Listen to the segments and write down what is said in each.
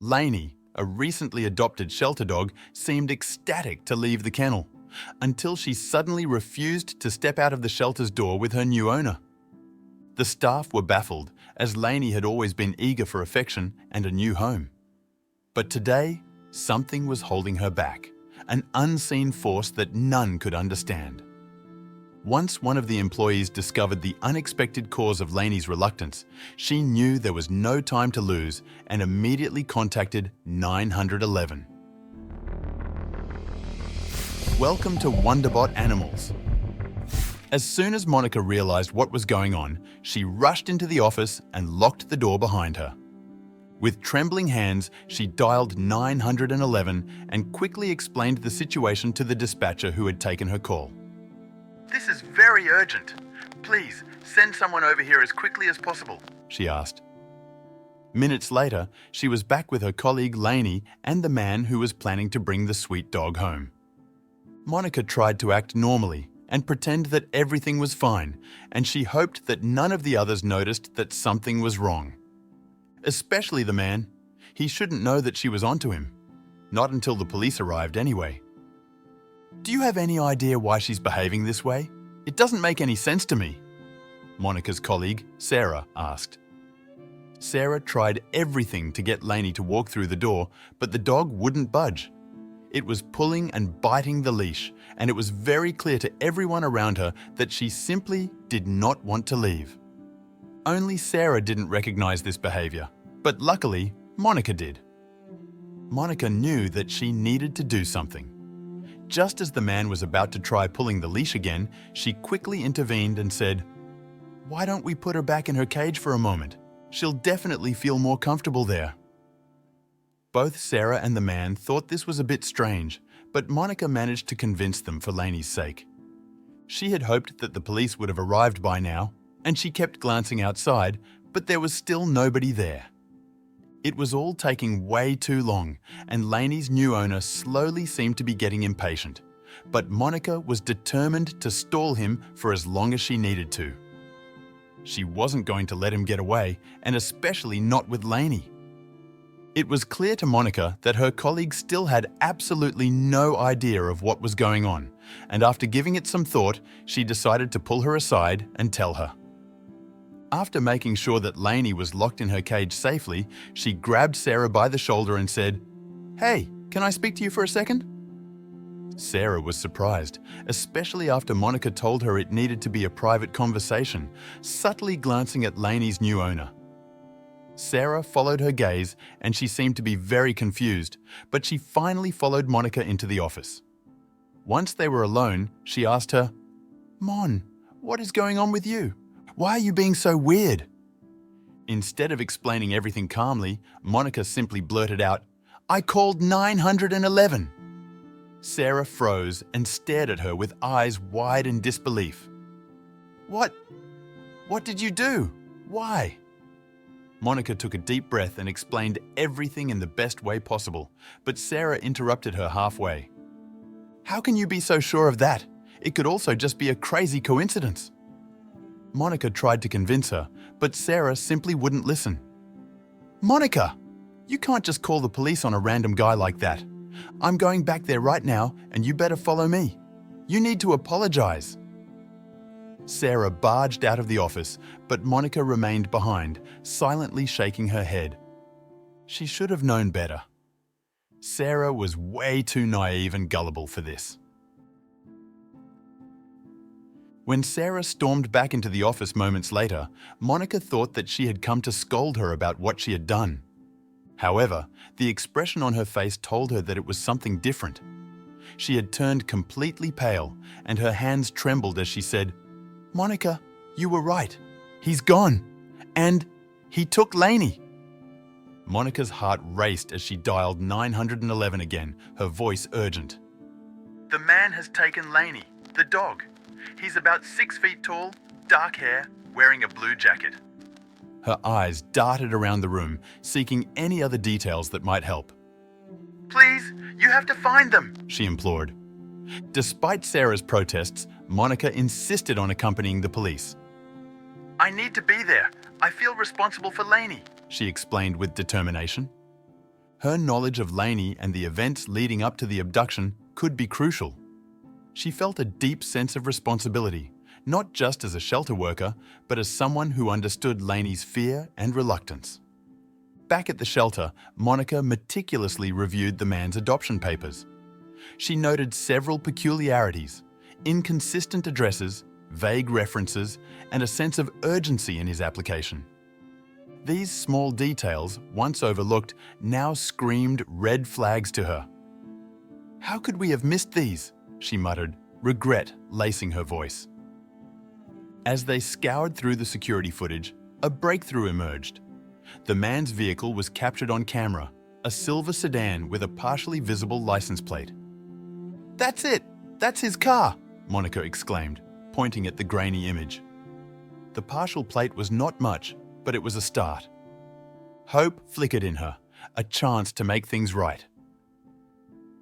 Laney, a recently adopted shelter dog, seemed ecstatic to leave the kennel, until she suddenly refused to step out of the shelter's door with her new owner. The staff were baffled, as Laney had always been eager for affection and a new home. But today, something was holding her back, an unseen force that none could understand. Once one of the employees discovered the unexpected cause of Laney's reluctance, she knew there was no time to lose and immediately contacted 911. Welcome to Wonderbot Animals. As soon as Monica realized what was going on, she rushed into the office and locked the door behind her. With trembling hands, she dialed 911 and quickly explained the situation to the dispatcher who had taken her call. "This is very urgent. Please, send someone over here as quickly as possible," she asked. Minutes later, she was back with her colleague Laney and the man who was planning to bring the sweet dog home. Monica tried to act normally and pretend that everything was fine, and she hoped that none of the others noticed that something was wrong. Especially the man. He shouldn't know that she was onto him. Not until the police arrived anyway. "Do you have any idea why she's behaving this way? It doesn't make any sense to me," Monica's colleague, Sarah, asked. Sarah tried everything to get Laney to walk through the door, but the dog wouldn't budge. It was pulling and biting the leash, and it was very clear to everyone around her that she simply did not want to leave. Only Sarah didn't recognize this behavior, but luckily, Monica did. Monica knew that she needed to do something. Just as the man was about to try pulling the leash again, she quickly intervened and said, "Why don't we put her back in her cage for a moment? She'll definitely feel more comfortable there." Both Sarah and the man thought this was a bit strange, but Monica managed to convince them for Laney's sake. She had hoped that the police would have arrived by now, and she kept glancing outside, but there was still nobody there. It was all taking way too long, and Laney's new owner slowly seemed to be getting impatient. But Monica was determined to stall him for as long as she needed to. She wasn't going to let him get away, and especially not with Laney. It was clear to Monica that her colleague still had absolutely no idea of what was going on, and after giving it some thought, she decided to pull her aside and tell her. After making sure that Laney was locked in her cage safely, she grabbed Sarah by the shoulder and said, "Hey, can I speak to you for a second?" Sarah was surprised, especially after Monica told her it needed to be a private conversation, subtly glancing at Laney's new owner. Sarah followed her gaze and she seemed to be very confused, but she finally followed Monica into the office. Once they were alone, she asked her, "Mon, what is going on with you? Why are you being so weird?" Instead of explaining everything calmly, Monica simply blurted out, "I called 911. Sarah froze and stared at her with eyes wide in disbelief. What did you do? Why?" Monica took a deep breath and explained everything in the best way possible, but Sarah interrupted her halfway. "How can you be so sure of that? It could also just be a crazy coincidence." Monica tried to convince her, but Sarah simply wouldn't listen. "Monica, you can't just call the police on a random guy like that. I'm going back there right now, and you better follow me. You need to apologize." Sarah barged out of the office, but Monica remained behind, silently shaking her head. She should have known better. Sarah was way too naive and gullible for this. When Sarah stormed back into the office moments later, Monica thought that she had come to scold her about what she had done. However, the expression on her face told her that it was something different. She had turned completely pale, and her hands trembled as she said, "Monica, you were right. He's gone. And he took Laney." Monica's heart raced as she dialed 911 again, her voice urgent. "The man has taken Laney, the dog. He's about 6 feet tall, dark hair, wearing a blue jacket." Her eyes darted around the room, seeking any other details that might help. "Please, you have to find them," she implored. Despite Sarah's protests, Monica insisted on accompanying the police. "I need to be there. I feel responsible for Laney," she explained with determination. Her knowledge of Laney and the events leading up to the abduction could be crucial. She felt a deep sense of responsibility, not just as a shelter worker, but as someone who understood Laney's fear and reluctance. Back at the shelter, Monica meticulously reviewed the man's adoption papers. She noted several peculiarities, inconsistent addresses, vague references, and a sense of urgency in his application. These small details, once overlooked, now screamed red flags to her. "How could we have missed these?" she muttered, regret lacing her voice. As they scoured through the security footage, a breakthrough emerged. The man's vehicle was captured on camera, a silver sedan with a partially visible license plate. "That's it! That's his car!" Monica exclaimed, pointing at the grainy image. The partial plate was not much, but it was a start. Hope flickered in her, a chance to make things right.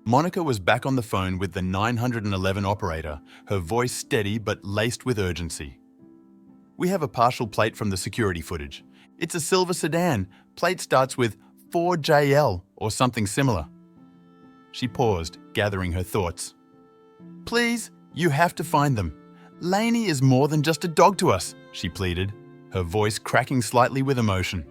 Monica was back on the phone with the 911 operator, her voice steady but laced with urgency. "We have a partial plate from the security footage. It's a silver sedan. Plate starts with 4JL or something similar." She paused, gathering her thoughts. "Please, you have to find them. Laney is more than just a dog to us," she pleaded, her voice cracking slightly with emotion.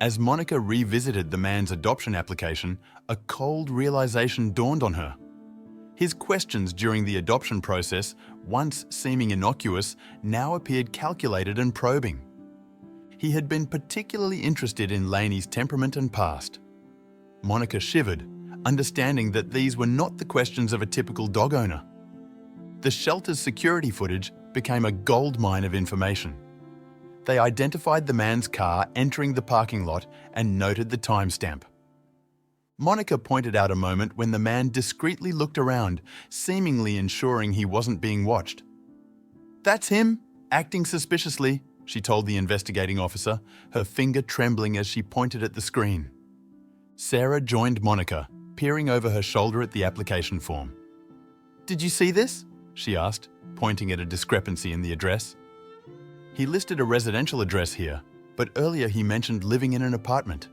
As Monica revisited the man's adoption application, a cold realization dawned on her. His questions during the adoption process, once seeming innocuous, now appeared calculated and probing. He had been particularly interested in Laney's temperament and past. Monica shivered, understanding that these were not the questions of a typical dog owner. The shelter's security footage became a goldmine of information. They identified the man's car entering the parking lot and noted the timestamp. Monica pointed out a moment when the man discreetly looked around, seemingly ensuring he wasn't being watched. "That's him, acting suspiciously," she told the investigating officer, her finger trembling as she pointed at the screen. Sarah joined Monica, peering over her shoulder at the application form. "Did you see this?" she asked, pointing at a discrepancy in the address. "He listed a residential address here, but earlier he mentioned living in an apartment."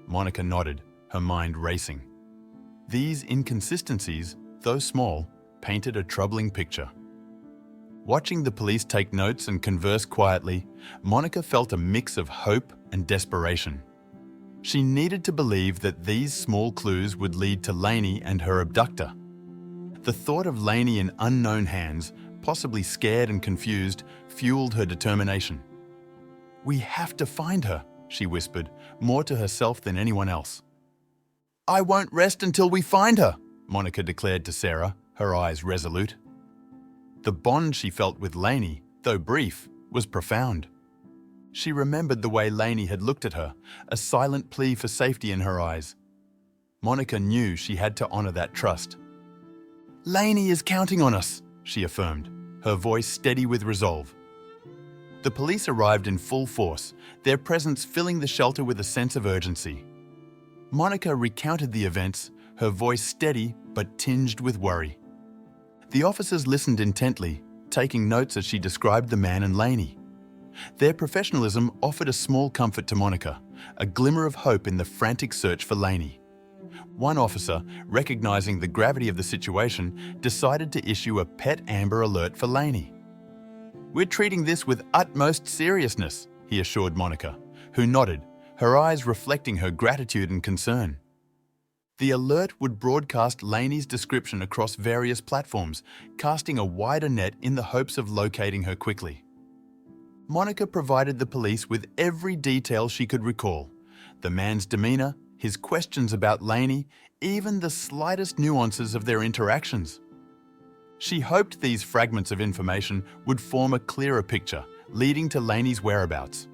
Monica nodded, her mind racing. These inconsistencies, though small, painted a troubling picture. Watching the police take notes and converse quietly, Monica felt a mix of hope and desperation. She needed to believe that these small clues would lead to Laney and her abductor. The thought of Laney in unknown hands, possibly scared and confused, fueled her determination. "We have to find her," she whispered, more to herself than anyone else. "I won't rest until we find her," Monica declared to Sarah, her eyes resolute. The bond she felt with Laney, though brief, was profound. She remembered the way Laney had looked at her, a silent plea for safety in her eyes. Monica knew she had to honor that trust. "Laney is counting on us," she affirmed, her voice steady with resolve. The police arrived in full force, their presence filling the shelter with a sense of urgency. Monica recounted the events, her voice steady but tinged with worry. The officers listened intently, taking notes as she described the man and Laney. Their professionalism offered a small comfort to Monica, a glimmer of hope in the frantic search for Laney. One officer, recognizing the gravity of the situation, decided to issue a pet amber alert for Laney. "We're treating this with utmost seriousness," he assured Monica, who nodded, her eyes reflecting her gratitude and concern. The alert would broadcast Laney's description across various platforms, casting a wider net in the hopes of locating her quickly. Monica provided the police with every detail she could recall: the man's demeanor, his questions about Laney, even the slightest nuances of their interactions. She hoped these fragments of information would form a clearer picture, leading to Laney's whereabouts.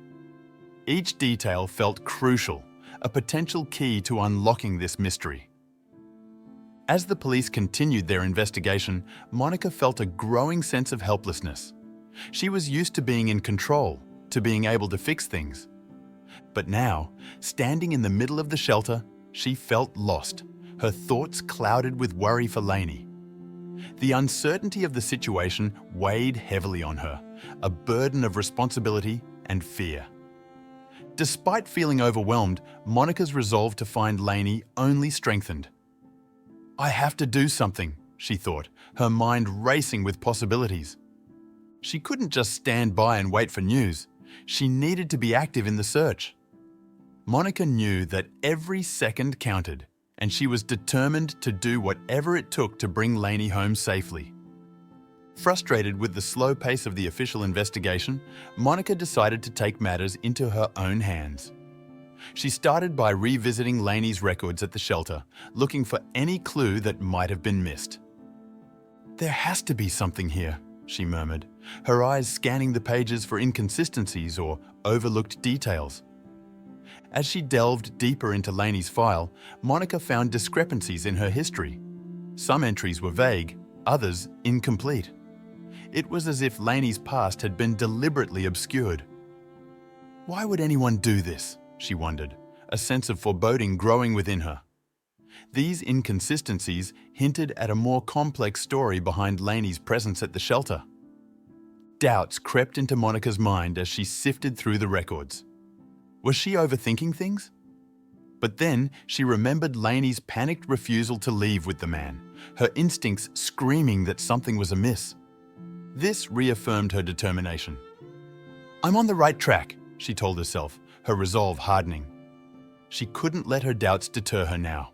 Each detail felt crucial, a potential key to unlocking this mystery. As the police continued their investigation, Monica felt a growing sense of helplessness. She was used to being in control, to being able to fix things. But now, standing in the middle of the shelter, she felt lost, her thoughts clouded with worry for Laney. The uncertainty of the situation weighed heavily on her, a burden of responsibility and fear. Despite feeling overwhelmed, Monica's resolve to find Laney only strengthened. "I have to do something," she thought, her mind racing with possibilities. She couldn't just stand by and wait for news. She needed to be active in the search. Monica knew that every second counted, and she was determined to do whatever it took to bring Laney home safely. Frustrated with the slow pace of the official investigation, Monica decided to take matters into her own hands. She started by revisiting Laney's records at the shelter, looking for any clue that might have been missed. "There has to be something here," she murmured, her eyes scanning the pages for inconsistencies or overlooked details. As she delved deeper into Laney's file, Monica found discrepancies in her history. Some entries were vague, others incomplete. It was as if Laney's past had been deliberately obscured. Why would anyone do this? She wondered, a sense of foreboding growing within her. These inconsistencies hinted at a more complex story behind Laney's presence at the shelter. Doubts crept into Monica's mind as she sifted through the records. Was she overthinking things? But then she remembered Laney's panicked refusal to leave with the man, her instincts screaming that something was amiss. This reaffirmed her determination. "I'm on the right track," she told herself, her resolve hardening. She couldn't let her doubts deter her now.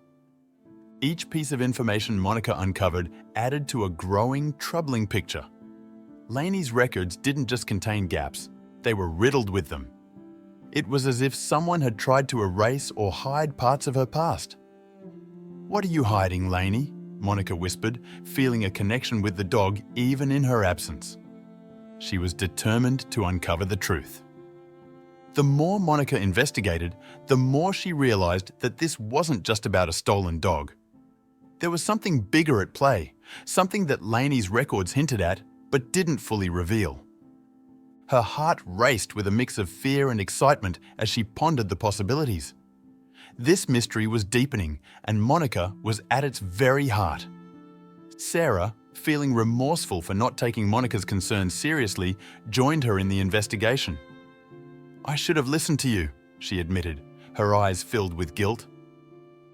Each piece of information Monica uncovered added to a growing, troubling picture. Laney's records didn't just contain gaps, they were riddled with them. It was as if someone had tried to erase or hide parts of her past. "What are you hiding, Laney?" Monica whispered, feeling a connection with the dog even in her absence. She was determined to uncover the truth. The more Monica investigated, the more she realized that this wasn't just about a stolen dog. There was something bigger at play, something that Laney's records hinted at but didn't fully reveal. Her heart raced with a mix of fear and excitement as she pondered the possibilities. This mystery was deepening, and Monica was at its very heart. Sarah, feeling remorseful for not taking Monica's concerns seriously, joined her in the investigation. "I should have listened to you," she admitted, her eyes filled with guilt.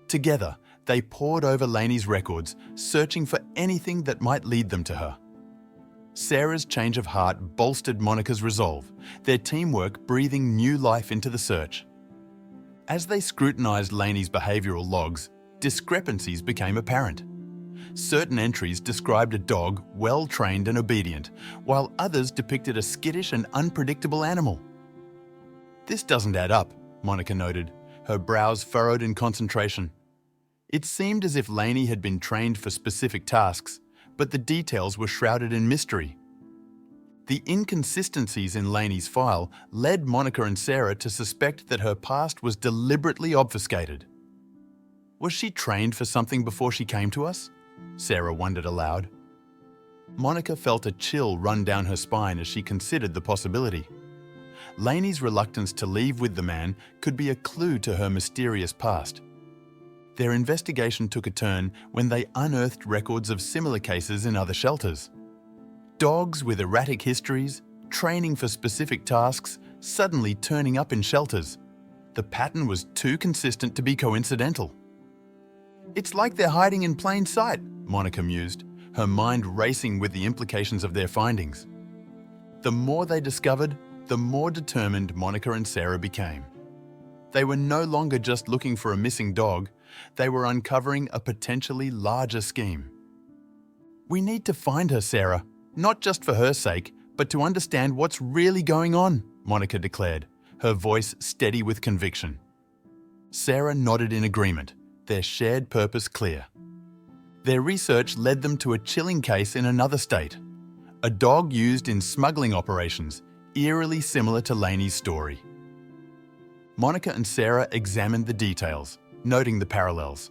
Together, they pored over Laney's records, searching for anything that might lead them to her. Sarah's change of heart bolstered Monica's resolve, their teamwork breathing new life into the search. As they scrutinized Laney's behavioral logs, discrepancies became apparent. Certain entries described a dog well-trained and obedient, while others depicted a skittish and unpredictable animal. "This doesn't add up," Monica noted, her brows furrowed in concentration. It seemed as if Laney had been trained for specific tasks, but the details were shrouded in mystery. The inconsistencies in Laney's file led Monica and Sarah to suspect that her past was deliberately obfuscated. "Was she trained for something before she came to us?" Sarah wondered aloud. Monica felt a chill run down her spine as she considered the possibility. Laney's reluctance to leave with the man could be a clue to her mysterious past. Their investigation took a turn when they unearthed records of similar cases in other shelters. Dogs with erratic histories, training for specific tasks, suddenly turning up in shelters. The pattern was too consistent to be coincidental. "It's like they're hiding in plain sight," Monica mused, her mind racing with the implications of their findings. The more they discovered, the more determined Monica and Sarah became. They were no longer just looking for a missing dog, they were uncovering a potentially larger scheme. "We need to find her, Sarah, not just for her sake, but to understand what's really going on," Monica declared, her voice steady with conviction. Sarah nodded in agreement, their shared purpose clear. Their research led them to a chilling case in another state, a dog used in smuggling operations, eerily similar to Laney's story. Monica and Sarah examined the details, noting the parallels.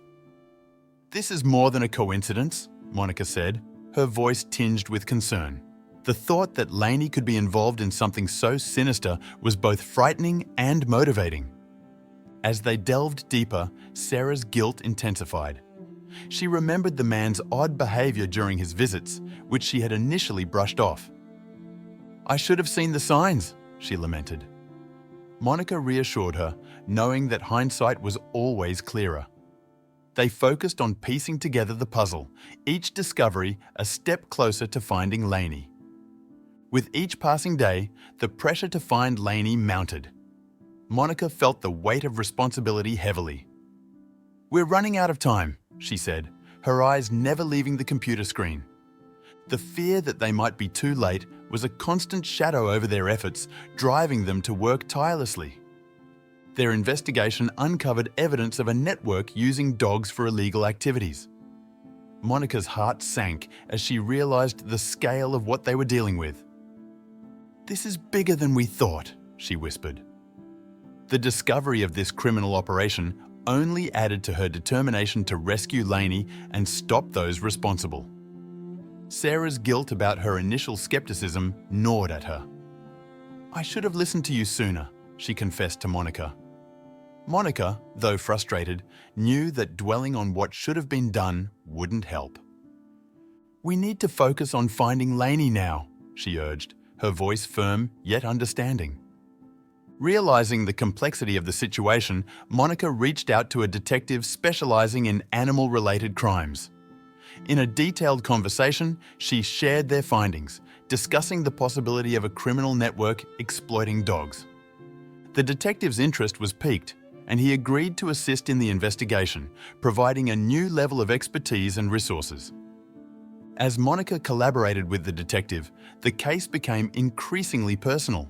"This is more than a coincidence," Monica said, her voice tinged with concern. The thought that Laney could be involved in something so sinister was both frightening and motivating. As they delved deeper, Sarah's guilt intensified. She remembered the man's odd behavior during his visits, which she had initially brushed off. "I should have seen the signs," she lamented. Monica reassured her, knowing that hindsight was always clearer. They focused on piecing together the puzzle, each discovery a step closer to finding Laney. With each passing day, the pressure to find Laney mounted. Monica felt the weight of responsibility heavily. "We're running out of time," she said, her eyes never leaving the computer screen. The fear that they might be too late was a constant shadow over their efforts, driving them to work tirelessly. Their investigation uncovered evidence of a network using dogs for illegal activities. Monica's heart sank as she realized the scale of what they were dealing with. "This is bigger than we thought," she whispered. The discovery of this criminal operation only added to her determination to rescue Laney and stop those responsible. Sarah's guilt about her initial skepticism gnawed at her. "I should have listened to you sooner," she confessed to Monica. Monica, though frustrated, knew that dwelling on what should have been done wouldn't help. "We need to focus on finding Laney now," she urged, her voice firm yet understanding. Realizing the complexity of the situation, Monica reached out to a detective specializing in animal-related crimes. In a detailed conversation, she shared their findings, discussing the possibility of a criminal network exploiting dogs. The detective's interest was piqued, and he agreed to assist in the investigation, providing a new level of expertise and resources. As Monica collaborated with the detective, the case became increasingly personal.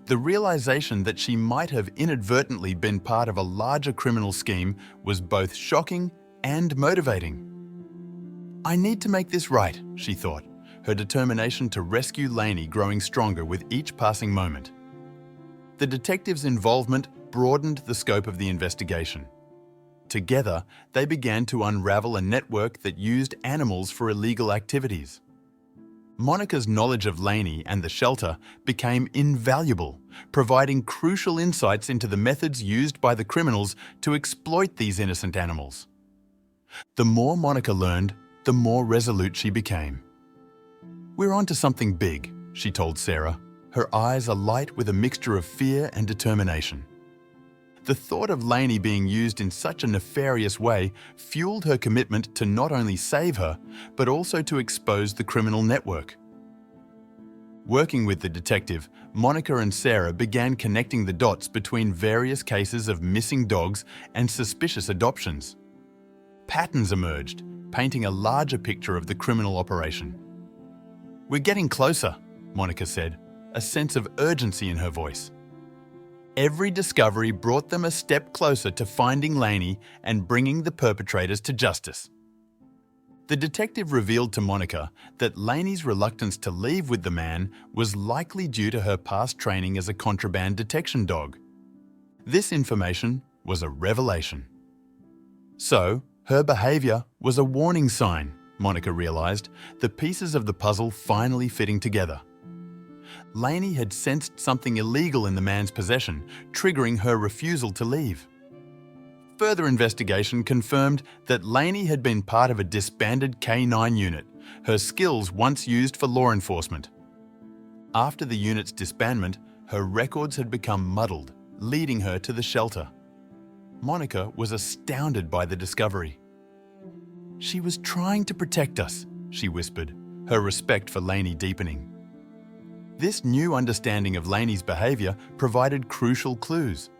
The realization that she might have inadvertently been part of a larger criminal scheme was both shocking and motivating. "I need to make this right," she thought, her determination to rescue Laney growing stronger with each passing moment. The detective's involvement broadened the scope of the investigation. Together, they began to unravel a network that used animals for illegal activities. Monica's knowledge of Laney and the shelter became invaluable, providing crucial insights into the methods used by the criminals to exploit these innocent animals. The more Monica learned, the more resolute she became. "We're onto something big," she told Sarah, her eyes alight with a mixture of fear and determination. The thought of Laney being used in such a nefarious way fueled her commitment to not only save her, but also to expose the criminal network. Working with the detective, Monica and Sarah began connecting the dots between various cases of missing dogs and suspicious adoptions. Patterns emerged, painting a larger picture of the criminal operation. "We're getting closer," Monica said, a sense of urgency in her voice. Every discovery brought them a step closer to finding Laney and bringing the perpetrators to justice. The detective revealed to Monica that Laney's reluctance to leave with the man was likely due to her past training as a contraband detection dog. This information was a revelation. So, her behavior was a warning sign, Monica realized, the pieces of the puzzle finally fitting together. Laney had sensed something illegal in the man's possession, triggering her refusal to leave. Further investigation confirmed that Laney had been part of a disbanded K9 unit, her skills once used for law enforcement. After the unit's disbandment, her records had become muddled, leading her to the shelter. Monica was astounded by the discovery. "She was trying to protect us," she whispered, her respect for Laney deepening. This new understanding of Laney's behavior provided crucial clues.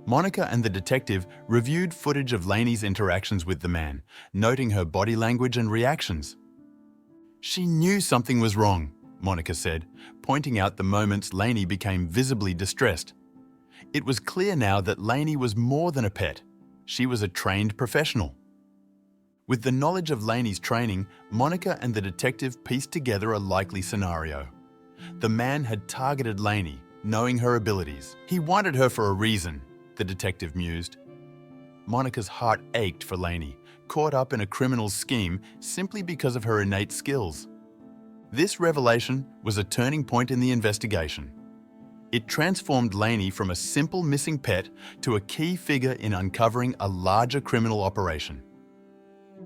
Monica and the detective reviewed footage of Laney's interactions with the man, noting her body language and reactions. "She knew something was wrong," Monica said, pointing out the moments Laney became visibly distressed. It was clear now that Laney was more than a pet. She was a trained professional. With the knowledge of Laney's training, Monica and the detective pieced together a likely scenario. The man had targeted Laney, knowing her abilities. He wanted her for a reason, the detective mused. Monica's heart ached for Laney, caught up in a criminal scheme simply because of her innate skills. This revelation was a turning point in the investigation. It transformed Laney from a simple missing pet to a key figure in uncovering a larger criminal operation.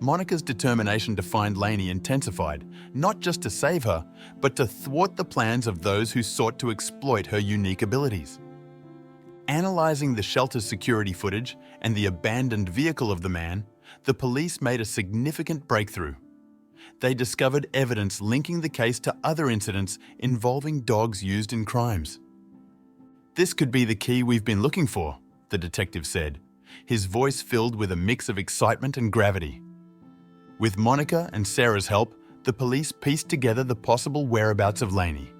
Monica's determination to find Laney intensified, not just to save her, but to thwart the plans of those who sought to exploit her unique abilities. Analyzing the shelter's security footage and the abandoned vehicle of the man, the police made a significant breakthrough. They discovered evidence linking the case to other incidents involving dogs used in crimes. "This could be the key we've been looking for," the detective said, his voice filled with a mix of excitement and gravity. With Monica and Sarah's help, the police pieced together the possible whereabouts of Laney.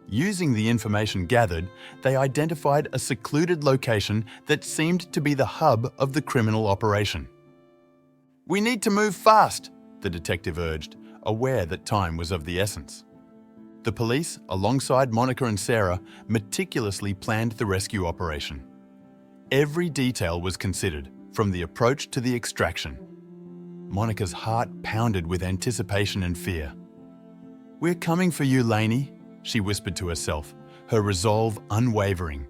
Using the information gathered, they identified a secluded location that seemed to be the hub of the criminal operation. "We need to move fast," the detective urged, aware that time was of the essence. The police, alongside Monica and Sarah, meticulously planned the rescue operation. Every detail was considered, from the approach to the extraction. Monica's heart pounded with anticipation and fear. "We're coming for you, Laney," she whispered to herself, her resolve unwavering.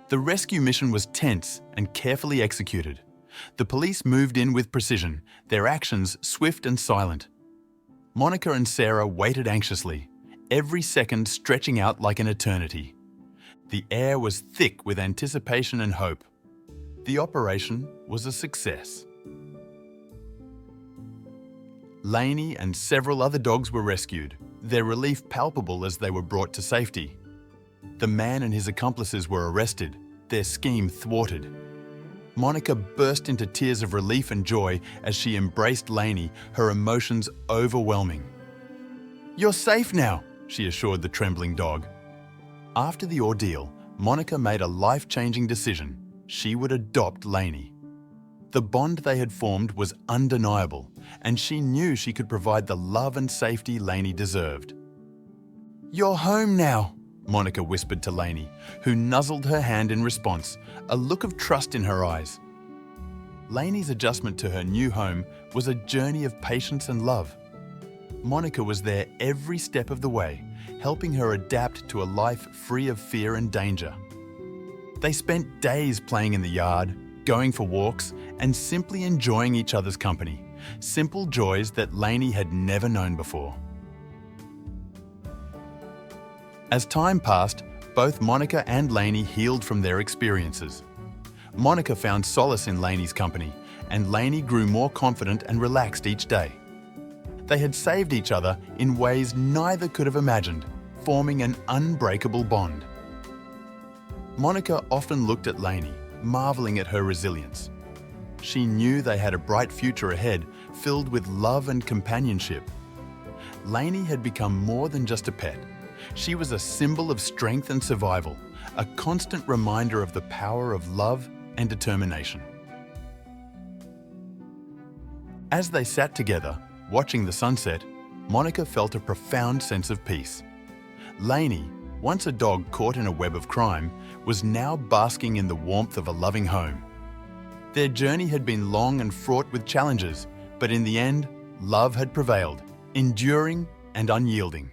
The rescue mission was tense and carefully executed. The police moved in with precision, their actions swift and silent. Monica and Sarah waited anxiously, every second stretching out like an eternity. The air was thick with anticipation and hope. The operation was a success. Laney and several other dogs were rescued, their relief palpable as they were brought to safety. The man and his accomplices were arrested, their scheme thwarted. Monica burst into tears of relief and joy as she embraced Laney, her emotions overwhelming. "You're safe now," she assured the trembling dog. After the ordeal, Monica made a life-changing decision. She would adopt Laney. The bond they had formed was undeniable, and she knew she could provide the love and safety Laney deserved. "You're home now," Monica whispered to Laney, who nuzzled her hand in response, a look of trust in her eyes. Laney's adjustment to her new home was a journey of patience and love. Monica was there every step of the way, helping her adapt to a life free of fear and danger. They spent days playing in the yard, going for walks, and simply enjoying each other's company, simple joys that Laney had never known before. As time passed, both Monica and Laney healed from their experiences. Monica found solace in Laney's company, and Laney grew more confident and relaxed each day. They had saved each other in ways neither could have imagined, forming an unbreakable bond. Monica often looked at Laney, marveling at her resilience. She knew they had a bright future ahead, filled with love and companionship. Laney had become more than just a pet. She was a symbol of strength and survival, a constant reminder of the power of love and determination. As they sat together, watching the sunset, Monica felt a profound sense of peace. Laney, once a dog caught in a web of crime, was now basking in the warmth of a loving home. Their journey had been long and fraught with challenges, but in the end, love had prevailed, enduring and unyielding.